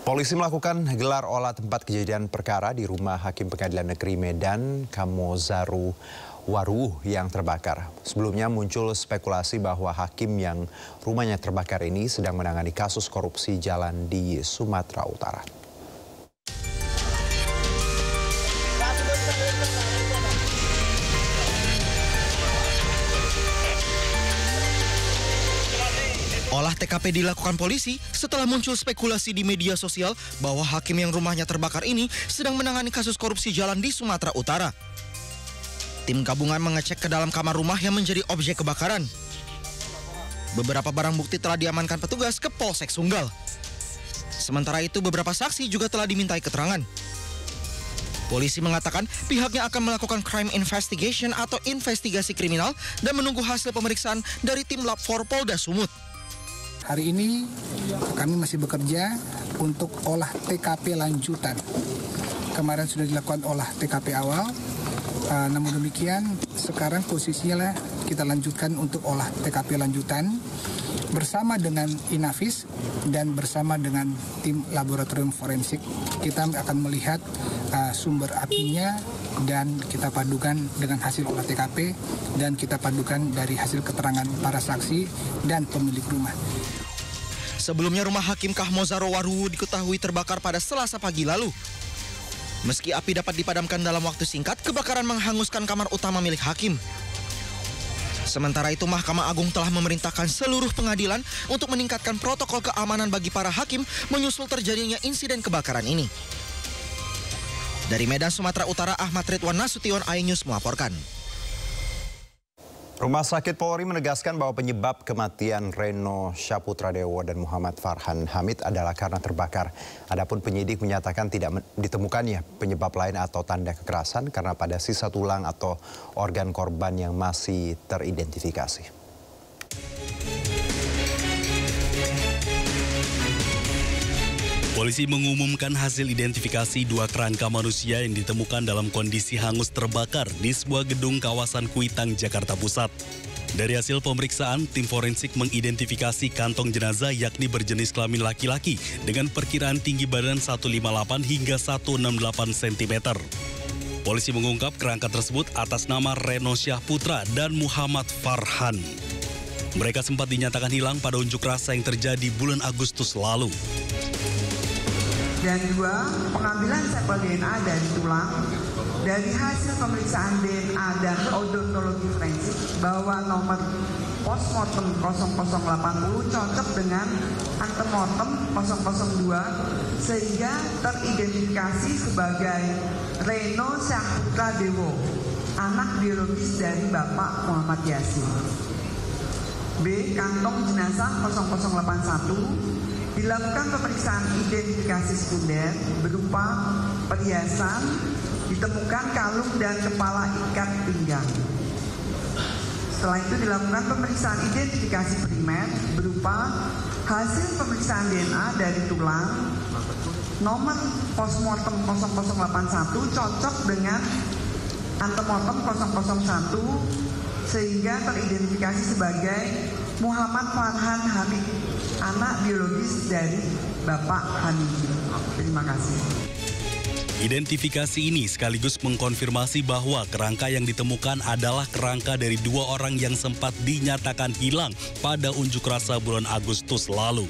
Polisi melakukan gelar olah tempat kejadian perkara di rumah Hakim Pengadilan Negeri Medan, Kamozaru Waruh yang terbakar. Sebelumnya muncul spekulasi bahwa hakim yang rumahnya terbakar ini sedang menangani kasus korupsi jalan di Sumatera Utara. Olah TKP dilakukan polisi setelah muncul spekulasi di media sosial bahwa hakim yang rumahnya terbakar ini sedang menangani kasus korupsi jalan di Sumatera Utara. Tim gabungan mengecek ke dalam kamar rumah yang menjadi objek kebakaran. Beberapa barang bukti telah diamankan petugas ke Polsek Sunggal. Sementara itu beberapa saksi juga telah dimintai keterangan. Polisi mengatakan pihaknya akan melakukan crime investigation atau investigasi kriminal dan menunggu hasil pemeriksaan dari tim Lab 4 Polda Sumut. Hari ini kami masih bekerja untuk olah TKP lanjutan. Kemarin sudah dilakukan olah TKP awal, namun demikian sekarang posisinya kita lanjutkan untuk olah TKP lanjutan bersama dengan Inavis dan bersama dengan tim laboratorium forensik. Kita akan melihat sumber apinya dan kita padukan dengan hasil olah TKP dan kita padukan dari hasil keterangan para saksi dan pemilik rumah. Sebelumnya rumah Hakim Kamozaru Waruh diketahui terbakar pada Selasa pagi lalu. Meski api dapat dipadamkan dalam waktu singkat, kebakaran menghanguskan kamar utama milik hakim. Sementara itu, Mahkamah Agung telah memerintahkan seluruh pengadilan untuk meningkatkan protokol keamanan bagi para hakim menyusul terjadinya insiden kebakaran ini. Dari Medan, Sumatera Utara, Ahmad Ridwan Nasution, iNews melaporkan. Rumah Sakit Polri menegaskan bahwa penyebab kematian Reno Syaputradewo dan Muhammad Farhan Hamid adalah karena terbakar. Adapun penyidik menyatakan tidak ditemukannya penyebab lain atau tanda kekerasan karena pada sisa tulang atau organ korban yang masih teridentifikasi. Polisi mengumumkan hasil identifikasi dua kerangka manusia yang ditemukan dalam kondisi hangus terbakar di sebuah gedung kawasan Kuitang, Jakarta Pusat. Dari hasil pemeriksaan, tim forensik mengidentifikasi kantong jenazah yakni berjenis kelamin laki-laki dengan perkiraan tinggi badan 158 hingga 168 cm. Polisi mengungkap kerangka tersebut atas nama Reno Syahputra dan Muhammad Farhan. Mereka sempat dinyatakan hilang pada unjuk rasa yang terjadi bulan Agustus lalu. Dan dua, pengambilan sampel DNA dari tulang. Dari hasil pemeriksaan DNA dan odontologi forensik bahwa nomor postmortem 0080 cocok dengan antemortem 002 sehingga teridentifikasi sebagai Reno Syaputradewo, anak biologis dari Bapak Muhammad Yasin. B. Kantong jenazah 0081 dilakukan pemeriksaan identifikasi sekunder berupa perhiasan, ditemukan kalung dan kepala ikat pinggang. Setelah itu dilakukan pemeriksaan identifikasi primer berupa hasil pemeriksaan DNA dari tulang, nomor postmortem 0081 cocok dengan antemortem 001 sehingga teridentifikasi sebagai Muhammad Farhan Hamid, anak biologis dari Bapak Hamid. Terima kasih. Identifikasi ini sekaligus mengkonfirmasi bahwa kerangka yang ditemukan adalah kerangka dari dua orang yang sempat dinyatakan hilang pada unjuk rasa bulan Agustus lalu.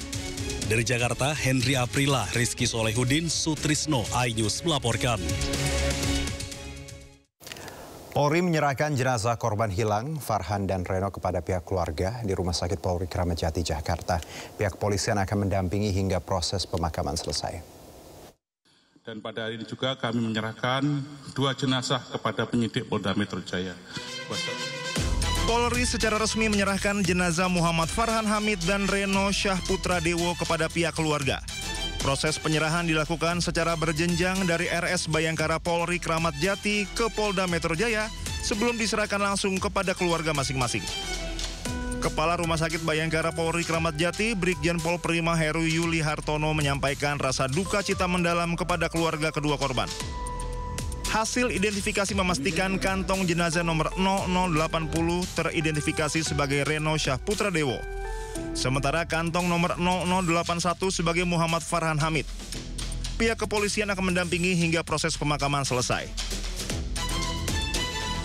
Dari Jakarta, Henry Aprila, Rizky Solehudin, Sutrisno, iNews melaporkan. Polri menyerahkan jenazah korban hilang Farhan dan Reno kepada pihak keluarga di Rumah Sakit Polri Kramat Jati, Jakarta. Pihak kepolisian akan mendampingi hingga proses pemakaman selesai. Dan pada hari ini juga kami menyerahkan dua jenazah kepada penyidik Polda Metro Jaya. Polri secara resmi menyerahkan jenazah Muhammad Farhan Hamid dan Reno Syaputradewo kepada pihak keluarga. Proses penyerahan dilakukan secara berjenjang dari RS Bayangkara Polri Kramat Jati ke Polda Metro Jaya sebelum diserahkan langsung kepada keluarga masing-masing. Kepala Rumah Sakit Bayangkara Polri Kramat Jati, Brigjen Pol Prima Heru Yuli Hartono menyampaikan rasa duka cita mendalam kepada keluarga kedua korban. Hasil identifikasi memastikan kantong jenazah nomor 0080 teridentifikasi sebagai Reno Syaputradewo. Sementara kantong nomor 0081 sebagai Muhammad Farhan Hamid. Pihak kepolisian akan mendampingi hingga proses pemakaman selesai.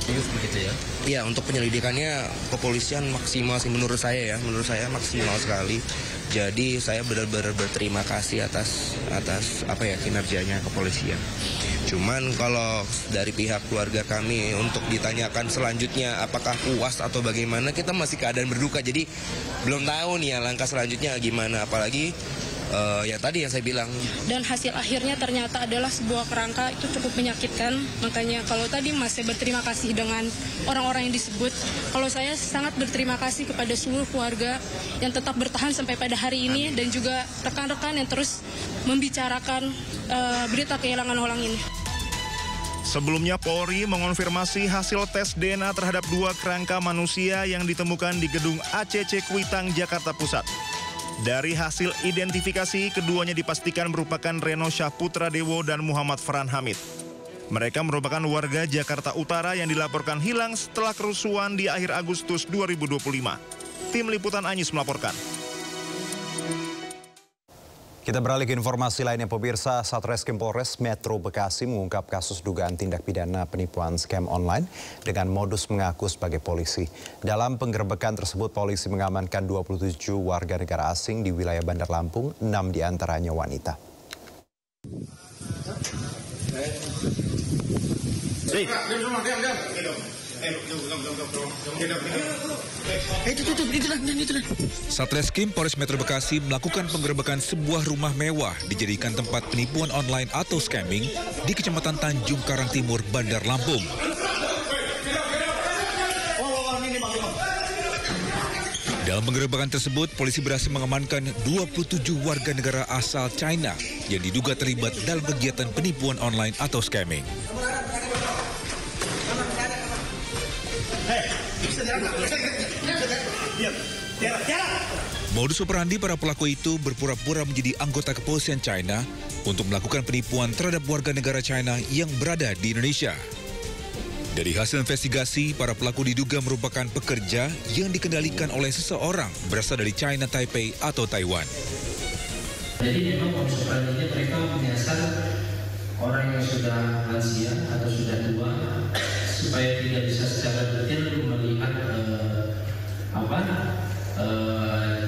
Begitu ya? Iya, untuk penyelidikannya kepolisian maksimal sih menurut saya maksimal sekali. Jadi saya benar-benar berterima kasih atas kinerjanya kepolisian. Cuman kalau dari pihak keluarga kami untuk ditanyakan selanjutnya apakah puas atau bagaimana, kita masih keadaan berduka. Jadi belum tahu nih ya langkah selanjutnya gimana, apalagi ya tadi yang saya bilang. Dan hasil akhirnya ternyata adalah sebuah kerangka, itu cukup menyakitkan. Makanya kalau tadi Mas saya berterima kasih dengan orang-orang yang disebut, kalau saya sangat berterima kasih kepada seluruh keluarga yang tetap bertahan sampai pada hari ini, dan juga rekan-rekan yang terus membicarakan berita kehilangan orang ini. Sebelumnya Polri mengonfirmasi hasil tes DNA terhadap 2 kerangka manusia yang ditemukan di gedung ACC Kuitang, Jakarta Pusat. Dari hasil identifikasi, keduanya dipastikan merupakan Reno Syahputra Dewo dan Muhammad Farhan Hamid. Mereka merupakan warga Jakarta Utara yang dilaporkan hilang setelah kerusuhan di akhir Agustus 2025. Tim Liputan Anyis melaporkan. Kita beralih ke informasi lainnya, pemirsa. Satreskrim Polres Metro Bekasi mengungkap kasus dugaan tindak pidana penipuan scam online dengan modus mengaku sebagai polisi. Dalam penggerebekan tersebut, polisi mengamankan 27 warga negara asing di wilayah Bandar Lampung, 6 diantaranya wanita. Satreskrim Polres Metro Bekasi melakukan penggerebekan sebuah rumah mewah dijadikan tempat penipuan online atau scamming di Kecamatan Tanjung Karang Timur, Bandar Lampung. Dalam penggerebekan tersebut, polisi berhasil mengamankan 27 warga negara asal China yang diduga terlibat dalam kegiatan penipuan online atau scamming. Modus operandi para pelaku itu berpura-pura menjadi anggota kepolisian China untuk melakukan penipuan terhadap warga negara China yang berada di Indonesia. Dari hasil investigasi, para pelaku diduga merupakan pekerja yang dikendalikan oleh seseorang berasal dari China Taipei atau Taiwan. Jadi memang modus operandinya mereka menyasar orang yang sudah lansia atau sudah tua supaya tidak bisa secara detail melihat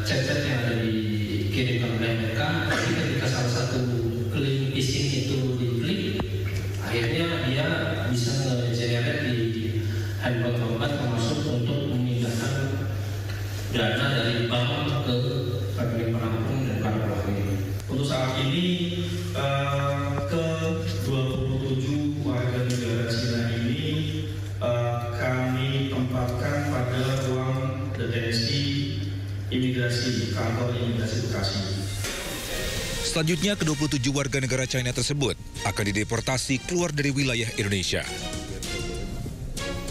chat-chat yang ada dikirimkan oleh mereka. Tapi ketika salah satu link phishing itu diklik, akhirnya dia bisa nge-generate di handphone korban, termasuk untuk memindahkan dana dari bank ke rekening penampung dan para pelaku ini. Untuk saat ini ke 27 warga negara Cina ini kami tempatkan pada ruang detensi imigrasi, kantor imigrasi Bekasi. Selanjutnya, ke-27 warga negara China tersebut akan dideportasi keluar dari wilayah Indonesia.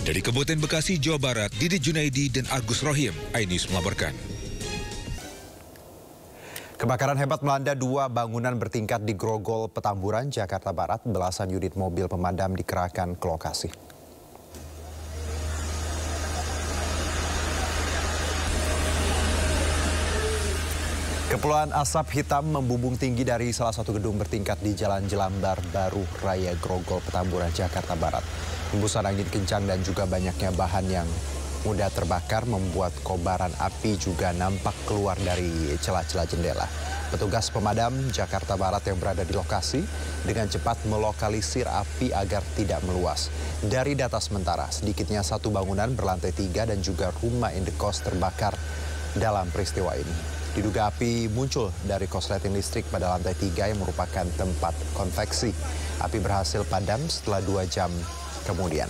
Dari Kabupaten Bekasi, Jawa Barat, Didi Junaidi dan Agus Rohim, Ainus melaporkan. Kebakaran hebat melanda 2 bangunan bertingkat di Grogol, Petamburan, Jakarta Barat. Belasan unit mobil pemadam dikerahkan ke lokasi. Kepulan asap hitam membumbung tinggi dari salah satu gedung bertingkat di Jalan Jelambar Baru Raya Grogol, Petamburan, Jakarta Barat. Hembusan angin kencang dan juga banyaknya bahan yang mudah terbakar membuat kobaran api juga nampak keluar dari celah-celah jendela. Petugas pemadam Jakarta Barat yang berada di lokasi dengan cepat melokalisir api agar tidak meluas. Dari data sementara, sedikitnya 1 bangunan berlantai 3 dan juga rumah indekos terbakar dalam peristiwa ini. Diduga api muncul dari korsleting listrik pada lantai 3 yang merupakan tempat konveksi. Api berhasil padam setelah 2 jam kemudian.